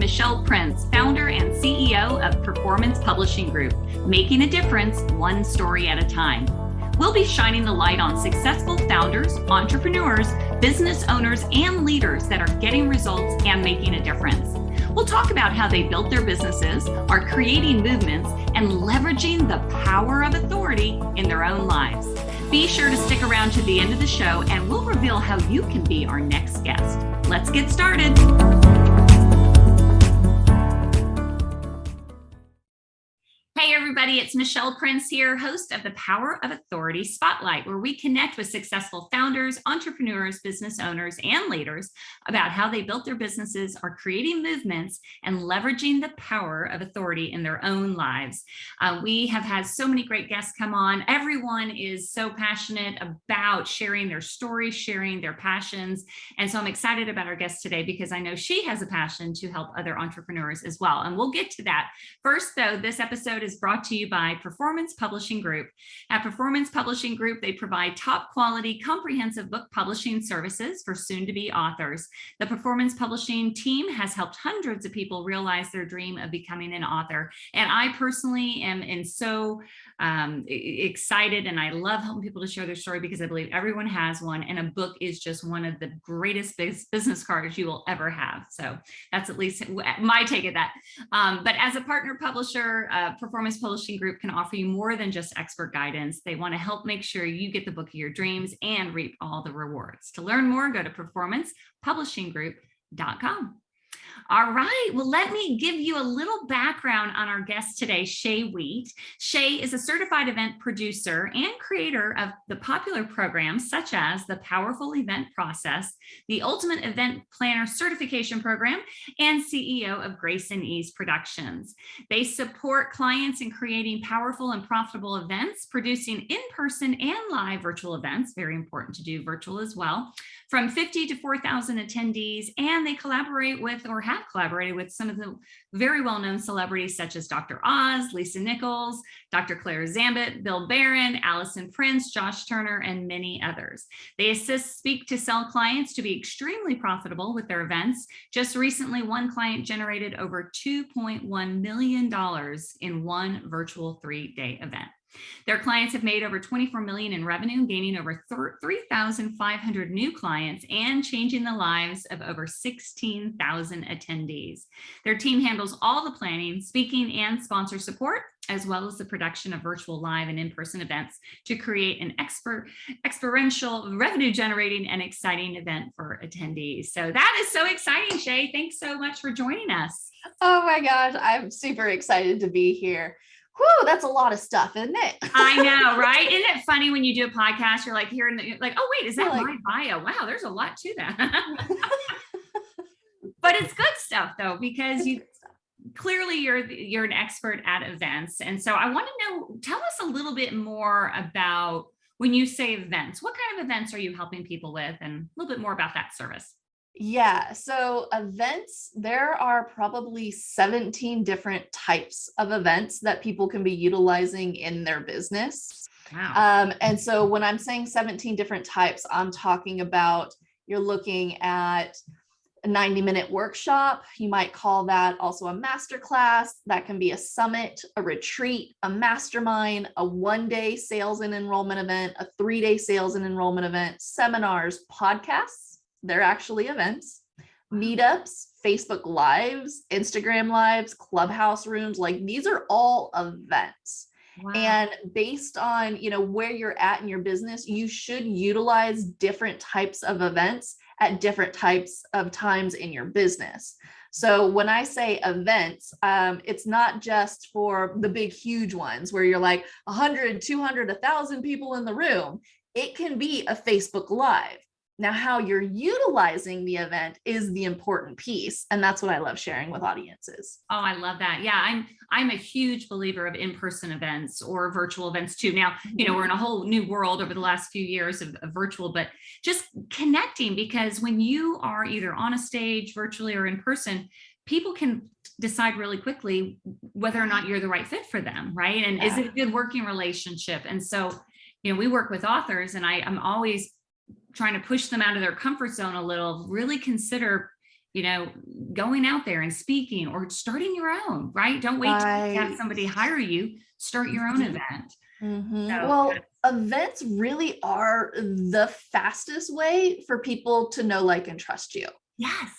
Michelle Prince, founder and CEO of Performance Publishing Group, making a difference one story at a time. We'll be shining the light on successful founders, entrepreneurs, business owners, and leaders that are getting results and making a difference. We'll talk about how they built their businesses, are creating movements, and leveraging the power of authority in their own lives. Be sure to stick around to the end of the show, and we'll reveal how you can be our next guest. Let's get started. Hey everybody, it's Michelle Prince here, host of the Power of Authority Spotlight, where we connect with successful founders, entrepreneurs, business owners, and leaders about how they built their businesses, are creating movements, and leveraging the power of authority in their own lives. We have had so many great guests come on. Everyone is so passionate about sharing their stories, sharing their passions. And so I'm excited about our guest today because I know she has a passion to help other entrepreneurs as well. And we'll get to that. First, though, this episode is brought to you by Performance Publishing Group. At Performance Publishing Group, they provide top quality, comprehensive book publishing services for soon-to-be authors. The Performance Publishing team has helped hundreds of people realize their dream of becoming an author. And I personally am so excited, and I love helping people to share their story because I believe everyone has one, and a book is just one of the greatest business cards you will ever have. So that's at least my take of that. But as a partner publisher, Performance Publishing Group can offer you more than just expert guidance. They want to help make sure you get the book of your dreams and reap all the rewards. To learn more, go to performancepublishinggroup.com. All right, well, let me give you a little background on our guest today, Shay Wheat. Shay is a certified event producer and creator of the popular programs such as the Powerful Event Process, the Ultimate Event Planner Certification Program, and CEO of Grace and Ease Productions. They support clients in creating powerful and profitable events, producing in-person and live virtual events, very important to do virtual as well, from 50 to 4,000 attendees, and they collaborate with or have collaborated with some of the very well-known celebrities such as Dr. Oz, Lisa Nichols, Dr. Claire Zammit, Bill Baren, Alison Prince, Josh Turner, and many others. They assist speak to sell clients to be extremely profitable with their events. Just recently, one client generated over $2.1 million in one virtual 3-day event. Their clients have made over $24 million in revenue, gaining over 3,500 new clients and changing the lives of over 16,000 attendees. Their team handles all the planning, speaking, and sponsor support, as well as the production of virtual live and in-person events to create an experiential, revenue-generating, and exciting event for attendees. So that is so exciting, Shay. Thanks so much for joining us. Oh my gosh, I'm super excited to be here. Whew, that's a lot of stuff, isn't it? I know, right? Isn't it funny when you do a podcast, you're like hearing like, oh wait, is that my bio? Wow, there's a lot to that. But it's good stuff though, because clearly you're an expert at events. And so I want to know, tell us a little bit more about when you say events, what kind of events are you helping people with, and a little bit more about that service? Yeah, so events, there are probably 17 different types of events that people can be utilizing in their business. Wow. And so when I'm saying 17 different types, I'm talking about you're looking at a 90-minute workshop. You might call that also a masterclass. That can be a summit, a retreat, a mastermind, a 1-day sales and enrollment event, a 3-day sales and enrollment event, seminars, podcasts. They're actually events, meetups, Facebook Lives, Instagram Lives, Clubhouse rooms. Like these are all events. Wow. And based on, where you're at in your business, you should utilize different types of events at different types of times in your business. So when I say events, it's not just for the big, huge ones where you're like 100, 200, 1,000 people in the room. It can be a Facebook Live. Now, how you're utilizing the event is the important piece. And that's what I love sharing with audiences. Oh, I love that. Yeah, I'm a huge believer of in-person events or virtual events too. Now, we're in a whole new world over the last few years of virtual, but just connecting, because when you are either on a stage virtually or in person, people can decide really quickly whether or not you're the right fit for them, right? And is it a good working relationship? And so, we work with authors, and I'm always trying to push them out of their comfort zone a little, really consider going out there and speaking or starting your own, right? Don't wait to have Right. somebody hire you, start your own event. So Well, events really are the fastest way for people to know, like, and trust you. yes,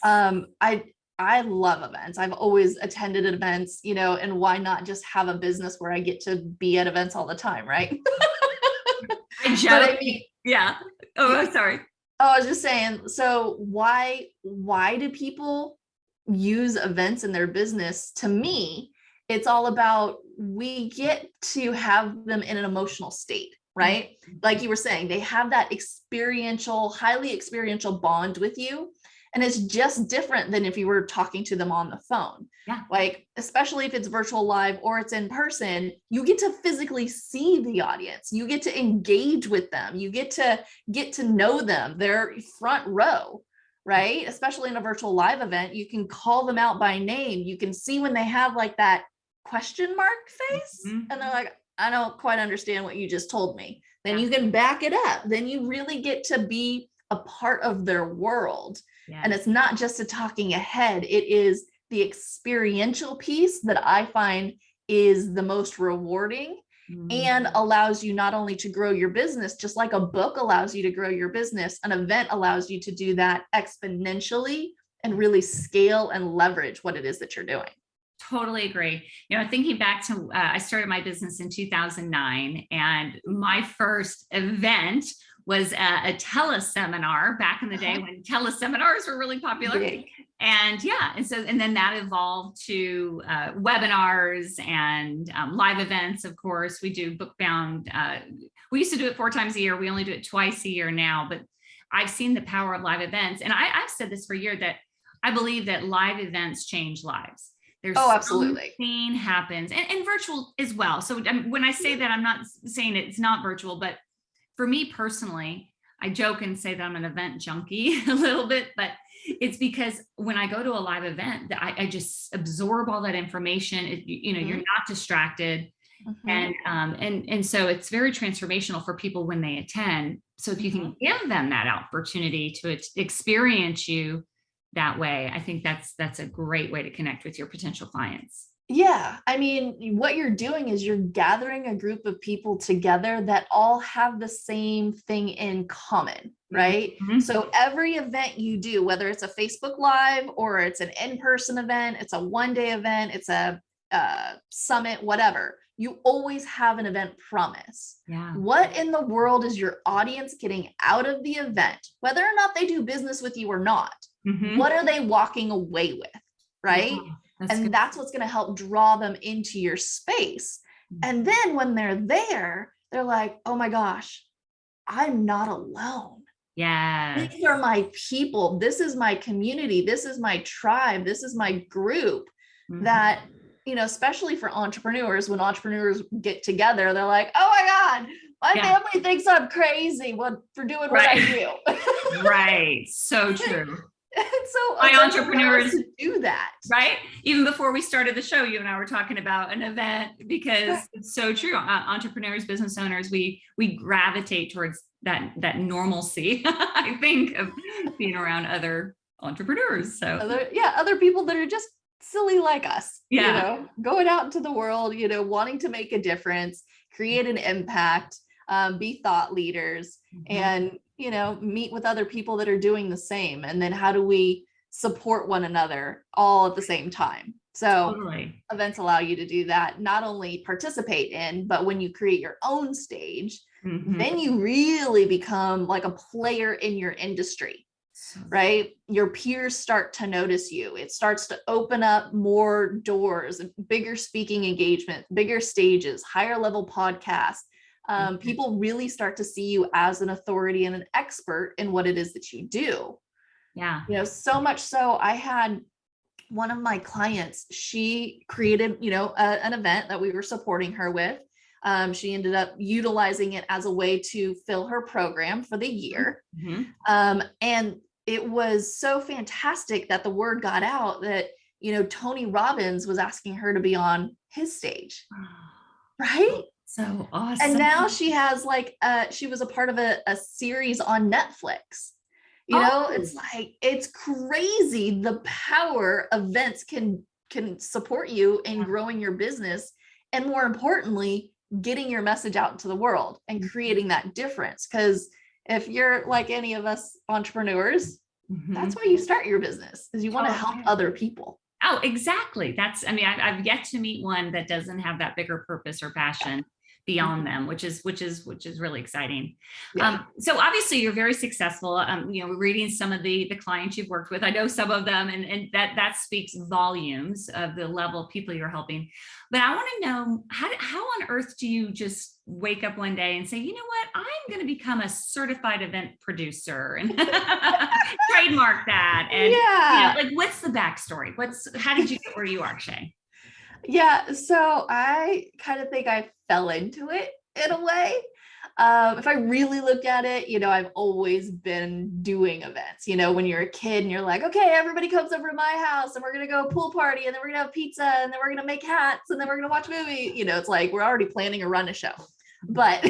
I love events. I've always attended events, and why not just have a business where I get to be at events all the time, right? I joke. But I mean, Yeah. Oh, sorry. I was just saying, so why do people use events in their business? To me, it's all about, we get to have them in an emotional state, right? Like you were saying, they have that highly experiential bond with you. And it's just different than if you were talking to them on the phone. Yeah. Like, especially if it's virtual live or it's in person, you get to physically see the audience. You get to engage with them. You get to know them. They're front row, right? Especially in a virtual live event, you can call them out by name. You can see when they have like that question mark face, and they're like, I don't quite understand what you just told me. Then you can back it up. Then you really get to be a part of their world. Yes. And it's not just a talking ahead, it is the experiential piece that I find is the most rewarding and allows you not only to grow your business, just like a book allows you to grow your business, an event allows you to do that exponentially and really scale and leverage what it is that you're doing. Totally agree. Thinking back to, I started my business in 2009, and my first event was a teleseminar back in the day when teleseminars were really popular. Big. And then that evolved to webinars and live events. Of course, we do bookbound. We used to do it 4 times a year. We only do it twice a year now, but I've seen the power of live events. And I've said this for a year, that I believe that live events change lives. There's absolutely. something happens, and virtual as well. So when I say that, I'm not saying it's not virtual, but for me personally, I joke and say that I'm an event junkie a little bit, but it's because when I go to a live event, I just absorb all that information. You're not distracted. And so it's very transformational for people when they attend. So if you can give them that opportunity to experience you that way, I think that's a great way to connect with your potential clients. Yeah. I mean, what you're doing is you're gathering a group of people together that all have the same thing in common, right? So every event you do, whether it's a Facebook Live or it's an in-person event, it's a 1-day event, it's a summit, whatever, you always have an event promise. Yeah. What in the world is your audience getting out of the event, whether or not they do business with you or not? What are they walking away with, right? That's what's going to help draw them into your space. And then when they're there, they're like, oh my gosh, I'm not alone. Yeah. These are my people. This is my community. This is my tribe. This is my group that, especially for entrepreneurs, when entrepreneurs get together, they're like, oh my God, my family thinks I'm crazy for doing what I do. Right. So true. And so my entrepreneurs do that, right? Even before we started the show, you and I were talking about an event, because it's so true. Entrepreneurs, business owners, we gravitate towards that normalcy, I think, of being around other entrepreneurs. So other people that are just silly like us, going out into the world, wanting to make a difference, create an impact, be thought leaders, and meet with other people that are doing the same. And then how do we support one another all at the same time? So events allow you to do that, not only participate in, but when you create your own stage, then you really become like a player in your industry, right? Your peers start to notice you. It starts to open up more doors, bigger speaking engagement, bigger stages, higher level podcasts. People really start to see you as an authority and an expert in what it is that you do. Yeah. So much so I had one of my clients, she created, an event that we were supporting her with. She ended up utilizing it as a way to fill her program for the year. And it was so fantastic that the word got out that, Tony Robbins was asking her to be on his stage. Right? So awesome. And now she has she was a part of a series on Netflix, It's like, it's crazy the power events can support you in growing your business, and more importantly, getting your message out into the world and creating that difference. Because if you're like any of us entrepreneurs, that's why you start your business, is you want to help other people. Oh, exactly. I've yet to meet one that doesn't have that bigger purpose or passion beyond them, which is really exciting. Yeah. So obviously you're very successful. Reading some of the clients you've worked with, I know some of them, and that speaks volumes of the level of people you're helping. But I want to know, how on earth do you just wake up one day and say, you know what, I'm going to become a certified event producer and trademark that? And what's the backstory? How did you get where you are, Shay? Yeah, so I kind of think I fell into it in a way. If I really look at it, I've always been doing events. When you're a kid and you're like, okay, everybody comes over to my house and we're going to go pool party, and then we're going to have pizza, and then we're going to make hats, and then we're going to watch a movie. It's like we're already planning a run a show. But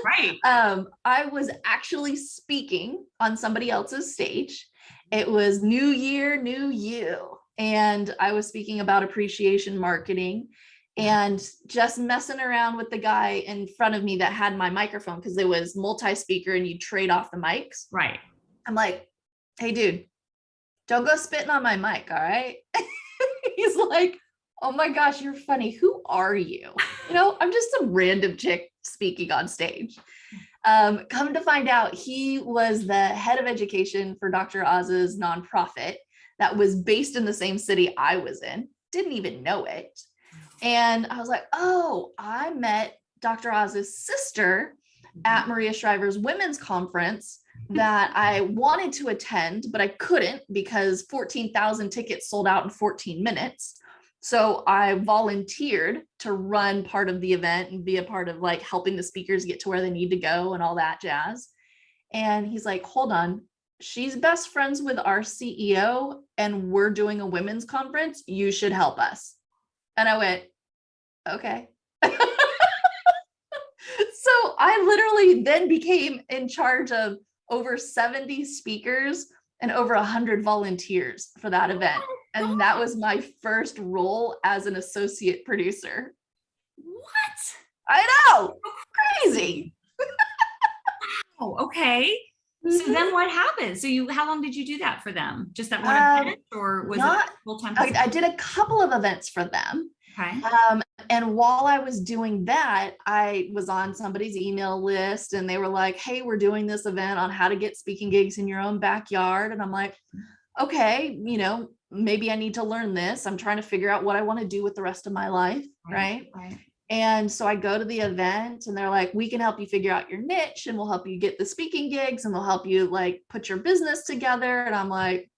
right. I was actually speaking on somebody else's stage. It was New Year, New You. And I was speaking about appreciation marketing and just messing around with the guy in front of me that had my microphone, because it was multi-speaker and you trade off the mics. Right. I'm like, hey, dude, don't go spitting on my mic. All right. He's like, oh my gosh, you're funny. Who are you? I'm just some random chick speaking on stage. Come to find out, he was the head of education for Dr. Oz's nonprofit that was based in the same city I was in. Didn't even know it. And I was like, oh, I met Dr. Oz's sister at Maria Shriver's women's conference that I wanted to attend, but I couldn't because 14,000 tickets sold out in 14 minutes. So I volunteered to run part of the event and be a part of like helping the speakers get to where they need to go and all that jazz. And he's like, hold on, she's best friends with our CEO and we're doing a women's conference. You should help us. And I went, okay. So I literally then became in charge of over 70 speakers and over 100 volunteers for that event. And that was my first role as an associate producer. What? I know. Crazy. Oh, okay. So then what happened? So how long did you do that for them? Just that one event, or was it full-time? I did a couple of events for them. Okay. And while I was doing that, I was on somebody's email list and they were like, hey, we're doing this event on how to get speaking gigs in your own backyard. And I'm like, okay, maybe I need to learn this. I'm trying to figure out what I want to do with the rest of my life. Right. And so I go to the event and they're like, we can help you figure out your niche and we'll help you get the speaking gigs and we'll help you like put your business together. And I'm like,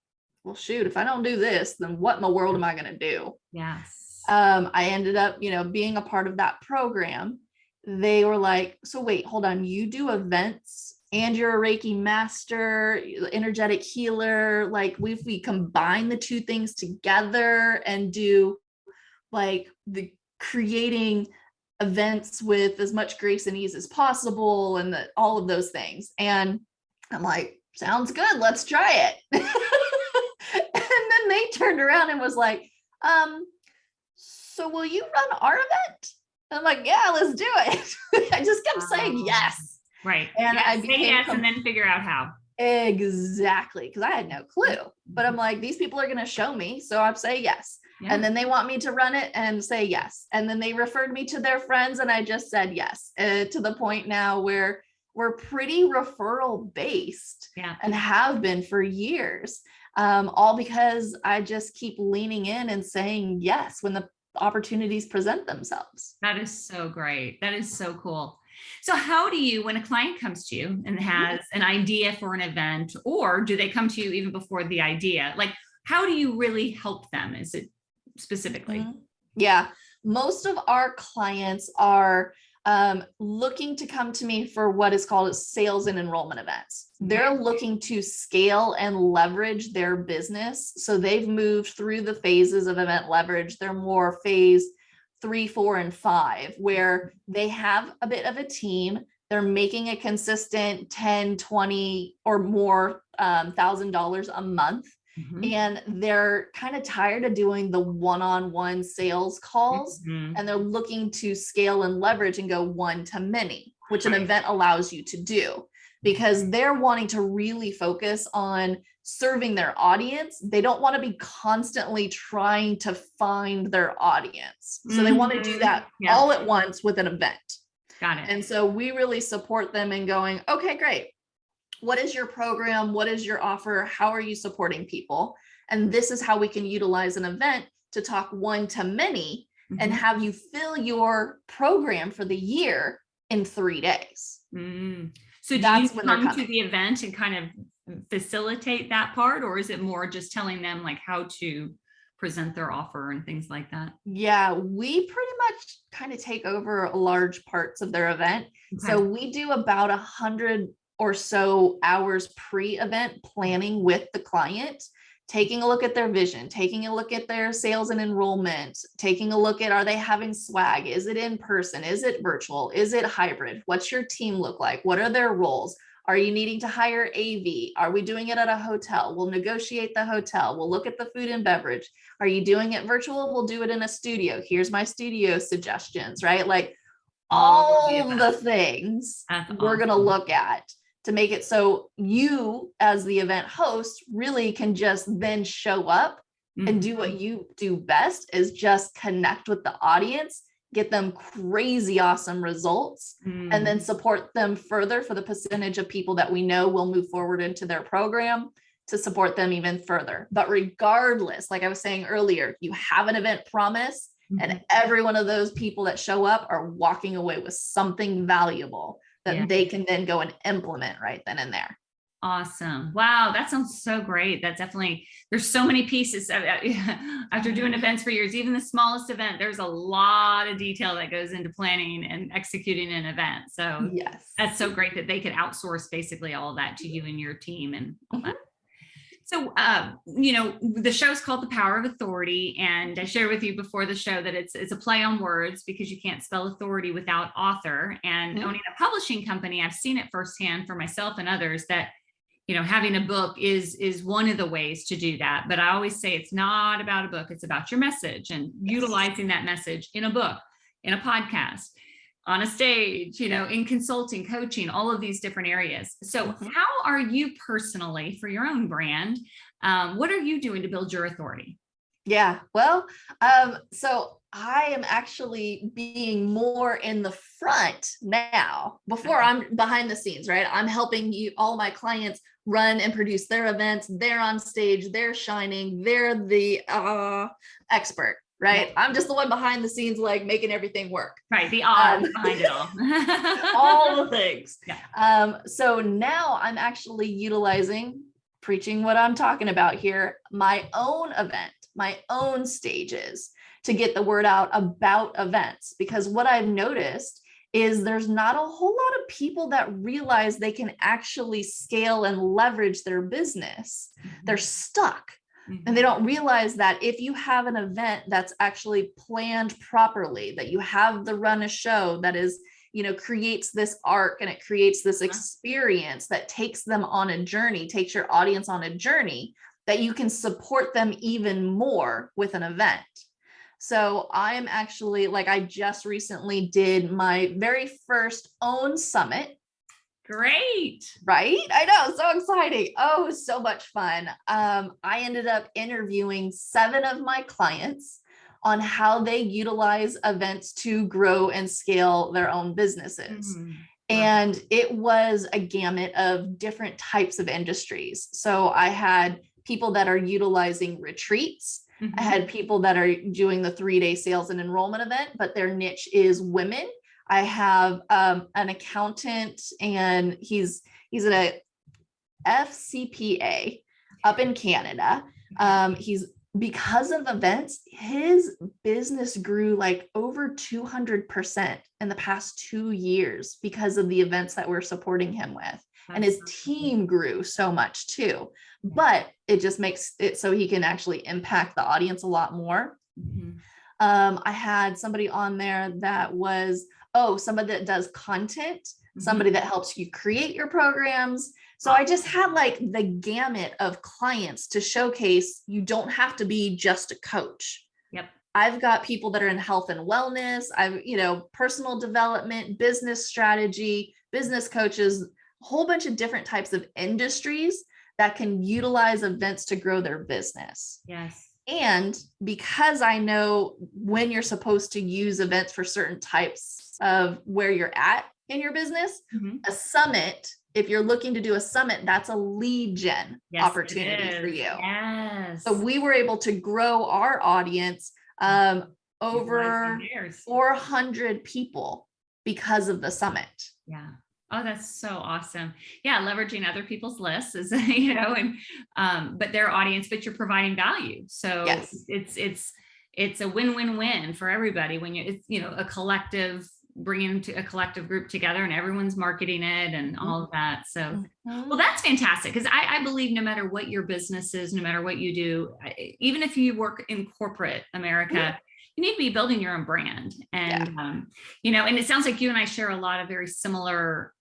well, shoot, if I don't do this, then what in the world am I going to do? Yes. I ended up, being a part of that program. They were like, so wait, hold on, you do events and you're a Reiki master, energetic healer. Like we combine the two things together and do like the creating events with as much grace and ease as possible and all of those things. And I'm like, sounds good. Let's try it. And then they turned around and was like, so will you run our event? And I'm like, yeah, let's do it. I just kept saying yes. Right. And I say yes and then figure out how. Exactly. Because I had no clue. But I'm like, these people are going to show me. So I'm saying yes. Yeah. And then they want me to run it and say yes. And then they referred me to their friends and I just said yes, to the point now where we're pretty referral based and have been for years. All because I just keep leaning in and saying yes when the opportunities present themselves. That is so great. That is so cool. So how do you, when a client comes to you and has an idea for an event, or do they come to you even before the idea? Like, how do you really help them? Is it specifically? Yeah, most of our clients are looking to come to me for what is called sales and enrollment events. They're looking to scale and leverage their business. So they've moved through the phases of event leverage. They're more phase 3, 4, and 5, where they have a bit of a team. they're making a consistent 10, 20 or more $1,000 a month. Mhm. And they're kind of tired of doing the one-on-one sales calls, Mhm. and they're looking to scale and leverage and go one to many, which an Right. event allows you to do, because they're wanting to really focus on serving their audience. They don't want to be constantly trying to find their audience. So they want to do Mhm. that Yeah. all at once with an event. Got it. And so we really support them in going, okay, great. What is your program? What is your offer? How are you supporting people? And this is how we can utilize an event to talk one to many and Mhm. have you fill your program for the year in 3 days. So do you That's when they're come to coming. the event and kind of facilitate that part, or is it more just telling them like how to present their offer and things like that? Yeah, we pretty much kind of take over large parts of their event. So Okay. we do about 100 or so hours pre-event planning with the client, taking a look at their vision, taking a look at their sales and enrollment, taking a look at, are they having swag? Is it in person? Is it virtual? Is it hybrid? What's your team look like? What are their roles? Are you needing to hire AV? Are we doing it at a hotel? We'll negotiate the hotel. We'll look at the food and beverage. Are you doing it virtual? We'll do it in a studio. Here's my studio suggestions, right? Like All of the all the above. things That's we're going to awesome. look at to make it so you, as the event host, really can just then show up and do what Mhm. you do best, is just connect with the audience, get them crazy awesome results, and then Mm. support them further for the percentage of people that we know will move forward into their program to support them even further. But regardless, like I was saying earlier, you have an event promise, and Mhm. every one of those people that show up are walking away with something valuable Yeah. that they can then go and implement right then and there. Awesome. Wow, that sounds so great. That definitely, there's so many pieces after doing events for years, even the smallest event, there's a lot of detail that goes into planning and executing an event. So Yes. that's so great that they could outsource basically all of that to you and your team and all that. Mhm. So, the show's called The Power of Authority, and I shared with you before the show that it's a play on words because you can't spell authority without author. And Mhm. owning a publishing company, I've seen it firsthand for myself and others that having a book is one of the ways to do that. But I always say it's not about a book; it's about your message and Yes. utilizing that message in a book, in a podcast, on a stage, in consulting, coaching, all of these different areas. So, Mhm. how are you personally for your own brand? What are you doing to build your authority? Yeah. Well, so I am actually being more in the front now. Before, Okay. I'm behind the scenes, right? I'm helping you, all my clients run and produce their events. They're on stage, they're shining, they're the expert, Yeah. right? I'm just the one behind the scenes, like making everything work. Right. The Oz Um, behind it all. all the things. Yeah. So now I'm actually utilizing, preaching what I'm talking about here, my own event, my own stages to get the word out about events. Because what I've noticed is there's not a whole lot of people that realize they can actually scale and leverage their business. They're stuck. And they Mhm. don't realize that if you have an event that's actually planned properly, that you have the run a show that is, creates this arc and it creates this experience that takes them on a journey, takes your audience on a journey, that you can support them even more with an event. So I am actually, like, I just recently did my very first own summit. Great. Right? I know, so exciting. Oh, it was so much fun. I ended up interviewing 7 of my clients on how they utilize events to grow and scale their own businesses. Mhm. Love And it was a gamut of different types of industries. So I had people that are utilizing retreats. it. I Mhm. had people that are doing the 3-day sales and enrollment event, but their niche is women. I have an accountant, and he's an FCPA up in Canada. Okay. He's, because of events, his business grew like over 200% in the past 2 years because of the events that we're supporting him with. And That's his so cool. team grew so much too. But it just makes it so he can actually impact the audience a lot more. Mhm. I had somebody on there that was, somebody that does content somebody that helps you create your programs. So I just had like the gamut of clients to showcase. You don't have to be just a coach. Yep. I've got people that are in health and wellness. Personal development, business strategy, business coaches, a whole bunch of different types of industries that can utilize events to grow their business. Yes. And because I know when you're supposed to use events for certain types of where you're at in your business, a summit, if you're looking to do a summit, that's a lead gen opportunity for you. Yes. So we were able to grow our audience over 400 people because of the summit. Yeah. Oh, that's so awesome. Yeah. Leveraging other people's lists is, but their audience, but you're providing value. So it's a win-win-win for everybody when it's a collective, bringing a collective group together and everyone's marketing it and all of that. So, well, that's fantastic. Cause I believe no matter what your business is, no matter what you do, even if you work in corporate America, you need to be building your own brand. And, and it sounds like you and I share a lot of very similar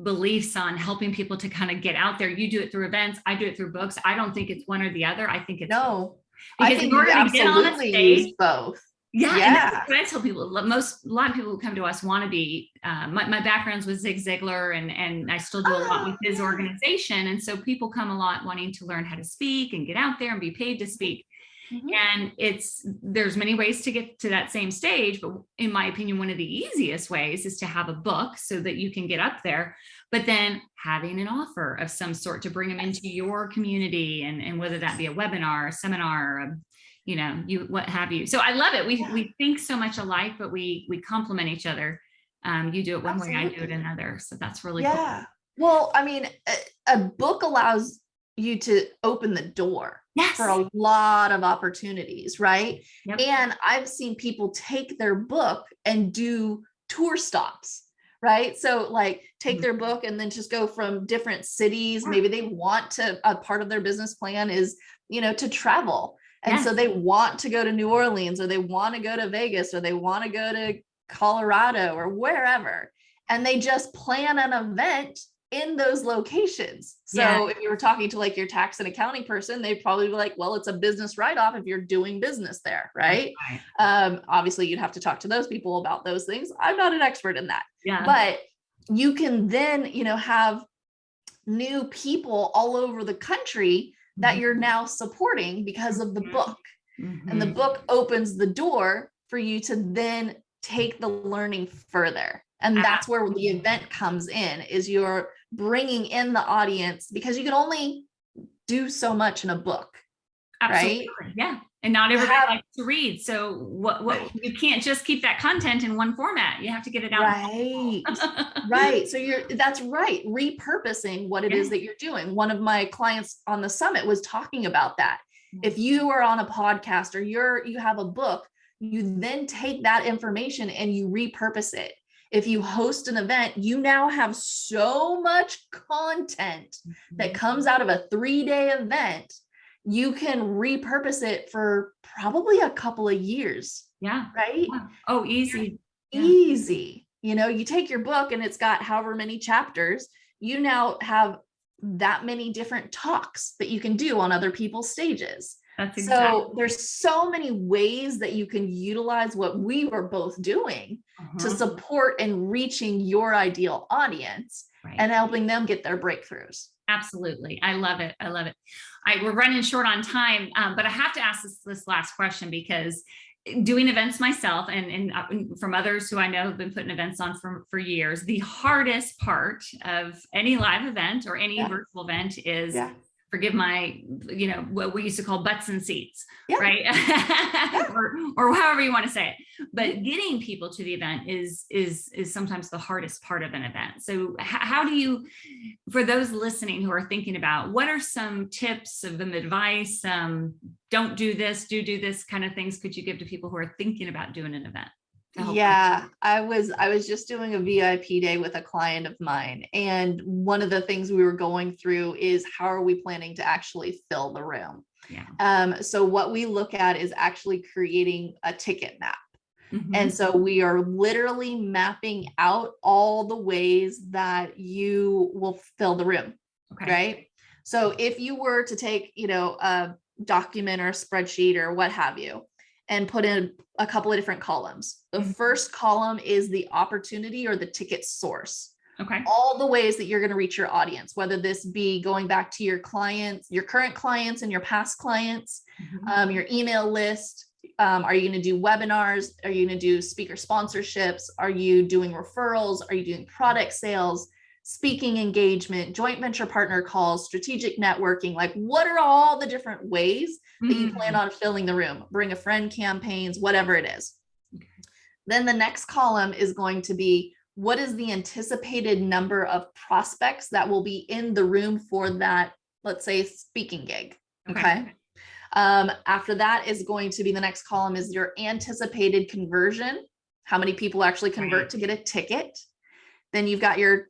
beliefs on helping people to kind of get out there. You do it through events. I do it through books. I don't think it's one or the other. I think it's no. Because I think in order you to get on a absolutely stage, use both. Yeah. And that's what I tell people. A lot of people who come to us want to be, my background's with Zig Ziglar and I still do a lot with his organization. And so people come a lot wanting to learn how to speak and get out there and be paid to speak. And there's many ways to get to that same stage, but in my opinion, one of the easiest ways is to have a book so that you can get up there, but then having an offer of some sort to bring them into your community, and whether that be a webinar, a seminar, what have you. So I love it. We think so much alike, but we complement each other. You do it one way, I do it another. So that's really cool. Well, I mean, a book allows you to open the door for a lot of opportunities, right? And I've seen people take their book and do tour stops, right? So like take their book and then just go from different cities. Maybe they want to, a part of their business plan is, to travel. And so they want to go to New Orleans, or they want to go to Vegas, or they want to go to Colorado or wherever. And they just plan an event in those locations. So if you were talking to like your tax and accounting person, they'd probably be like, well, it's a business write-off if you're doing business there, right? Obviously you'd have to talk to those people about those things. I'm not an expert in that, but you can then, have new people all over the country that you're now supporting because of the book. And the book opens the door for you to then take the learning further. And that's where the event comes in, is you're bringing in the audience, because you can only do so much in a book. Right? Yeah. And not everybody likes to read. So what you can't just keep that content in one format. You have to get it out. Right. So that's right. Repurposing what it is that you're doing. One of my clients on the summit was talking about that. If you are on a podcast or you have a book, you then take that information and you repurpose it. If you host an event, you now have so much content that comes out of a 3-day event. You can repurpose it for probably a couple of years. Right? Oh, easy. Easy. You take your book and it's got however many chapters. You now have that many different talks that you can do on other people's stages. So there's so many ways that you can utilize what we were both doing to support and reaching your ideal audience and helping them get their breakthroughs. Absolutely. I love it. We're running short on time, but I have to ask this last question, because doing events myself and from others who I know have been putting events on for years, the hardest part of any live event or any virtual event is, forgive my, what we used to call butts and seats, right? or however you want to say it. But getting people to the event is sometimes the hardest part of an event. So how do you, for those listening who are thinking about, what are some tips of them, advice, don't do this, do this kind of things could you give to people who are thinking about doing an event? I was just doing a VIP day with a client of mine. And one of the things we were going through is, how are we planning to actually fill the room? So what we look at is actually creating a ticket map. Mhm. And so we are literally mapping out all the ways that you will fill the room. Okay. Right. So if you were to take, a document or a spreadsheet or what have you, and put in a couple of different columns, the Mhm. first column is the opportunity or the ticket source. Okay. All the ways that you're going to reach your audience, whether this be going back to your clients, your current clients and your past clients, Mhm. your email list. Are you going to do webinars? Are you going to do speaker sponsorships? Are you doing referrals? Are you doing product sales, speaking engagement, joint venture partner calls, strategic networking? Like, what are all the different ways that you plan on filling the room? Bring a friend campaigns, whatever it is. Okay. Then the next column is going to be, what is the anticipated number of prospects that will be in the room for that, let's say, speaking gig? Okay. After that is going to be, the next column is your anticipated conversion. How many people actually convert to get a ticket? Then you've got your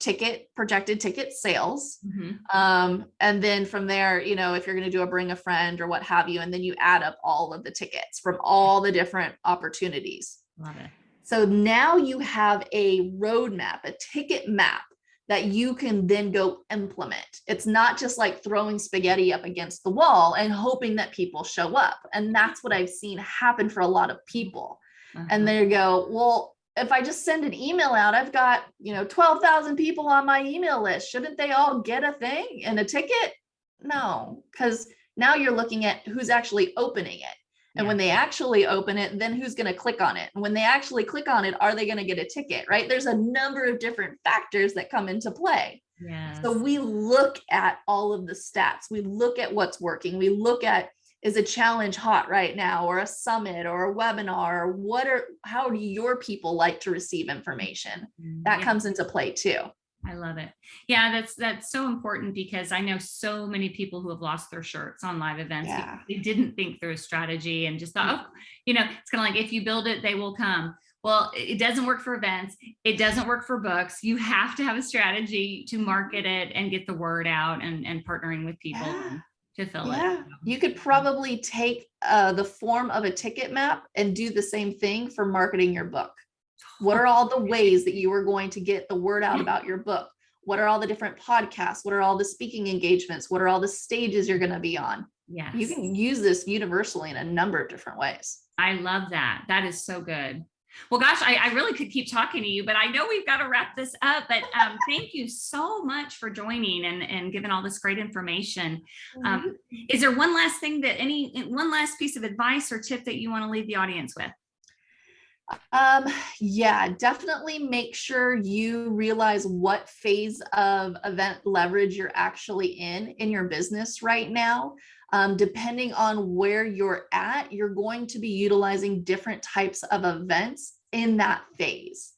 projected ticket sales. Mhm. And then from there, if you're going to do a bring a friend or what have you, and then you add up all of the tickets from all the different opportunities. Love it. So now you have a roadmap, a ticket map that you can then go implement. It's not just like throwing spaghetti up against the wall and hoping that people show up. And that's what I've seen happen for a lot of people. And they go, well, if I just send an email out, I've got, 12,000 people on my email list. Shouldn't they all get a thing and a ticket? No, because now you're looking at who's actually opening it. And when they actually open it, then who's going to click on it? And when they actually click on it, are they going to get a ticket, right? There's a number of different factors that come into play. Yes. So we look at all of the stats. We look at what's working. We look at, is a challenge hot right now, or a summit or a webinar, or how do your people like to receive information? That comes into play too. I love it. Yeah, that's so important, because I know so many people who have lost their shirts on live events. Yeah. They didn't think through a strategy and just thought, it's kind of like, if you build it, they will come. Well, it doesn't work for events. It doesn't work for books. You have to have a strategy to market it and get the word out, and partnering with people to fill it. You could probably take the form of a ticket map and do the same thing for marketing your book. What are all the ways that you are going to get the word out about your book? What are all the different podcasts? What are all the speaking engagements? What are all the stages you're going to be on? Yes. You can use this universally in a number of different ways. I love that. That is so good. Well, gosh, I really could keep talking to you, but I know we've got to wrap this up. But thank you so much for joining and giving all this great information. Is there one last piece of advice or tip that you want to leave the audience with? Definitely make sure you realize what phase of event leverage you're actually in your business right now. Depending on where you're at, you're going to be utilizing different types of events in that phase.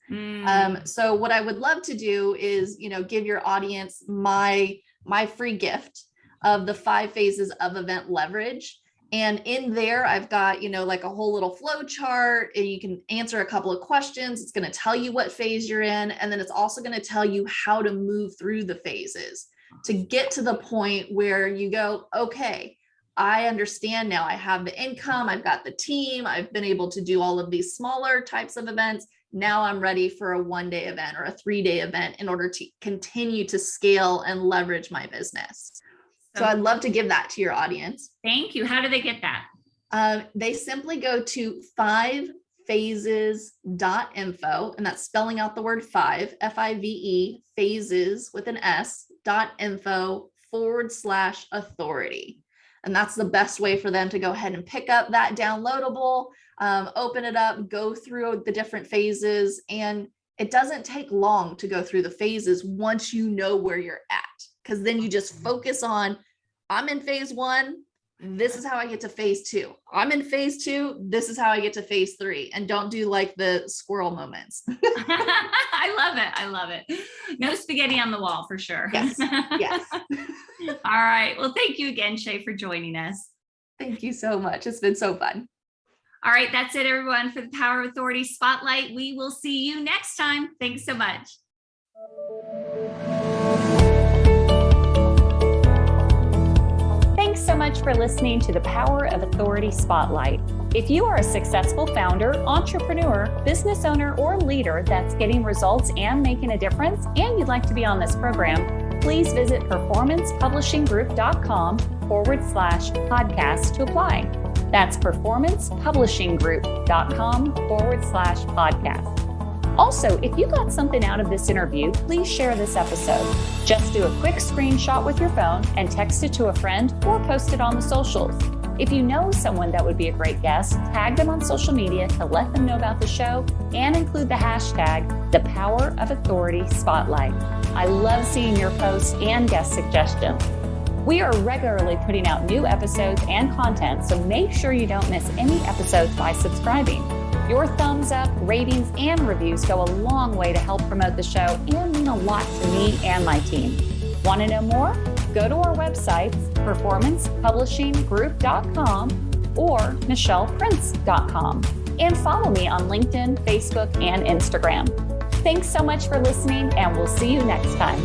So what I would love to do is, give your audience my free gift of the 5 phases of event leverage. And in there, I've got, like a whole little flow chart, and you can answer a couple of questions. It's going to tell you what phase you're in. And then it's also going to tell you how to move through the phases to get to the point where you go, okay, I understand now. I have the income. I've got the team. I've been able to do all of these smaller types of events. Now I'm ready for a 1-day event or a 3-day event in order to continue to scale and leverage my business. So I'd love to give that to your audience. Thank you. How do they get that? They simply go to 5phases.info, and that's spelling out the word 5, F-I-V-E, phases with an S.info/authority. And that's the best way for them to go ahead and pick up that downloadable, open it up, go through the different phases. And it doesn't take long to go through the phases once you know where you're at. Because then you just focus on, I'm in phase 1. This is how I get to phase 2. I'm in phase 2. This is how I get to phase 3. And don't do like the squirrel moments. I love it. I love it. No spaghetti on the wall for sure. Yes. Yes. All right. Well, thank you again, Shay, for joining us. Thank you so much. It's been so fun. All right. That's it, everyone, for the Power of Authority Spotlight. We will see you next time. Thanks so much. Thanks so much for listening to the Power of Authority Spotlight. If you are a successful founder, entrepreneur, business owner, or leader that's getting results and making a difference, and you'd like to be on this program, please visit performancepublishinggroup.com/podcast to apply. That's performancepublishinggroup.com/podcast. Also, if you got something out of this interview, please share this episode. Just do a quick screenshot with your phone and text it to a friend or post it on the socials. If you know someone that would be a great guest, tag them on social media to let them know about the show and include the hashtag #ThePowerOfAuthoritySpotlight. I love seeing your posts and guest suggestions. We are regularly putting out new episodes and content, so make sure you don't miss any episodes by subscribing. Your thumbs up, ratings, and reviews go a long way to help promote the show and mean a lot to me and my team. Want to know more? Go to our websites, performancepublishinggroup.com or michelleprince.com, and follow me on LinkedIn, Facebook, and Instagram. Thanks so much for listening, and we'll see you next time.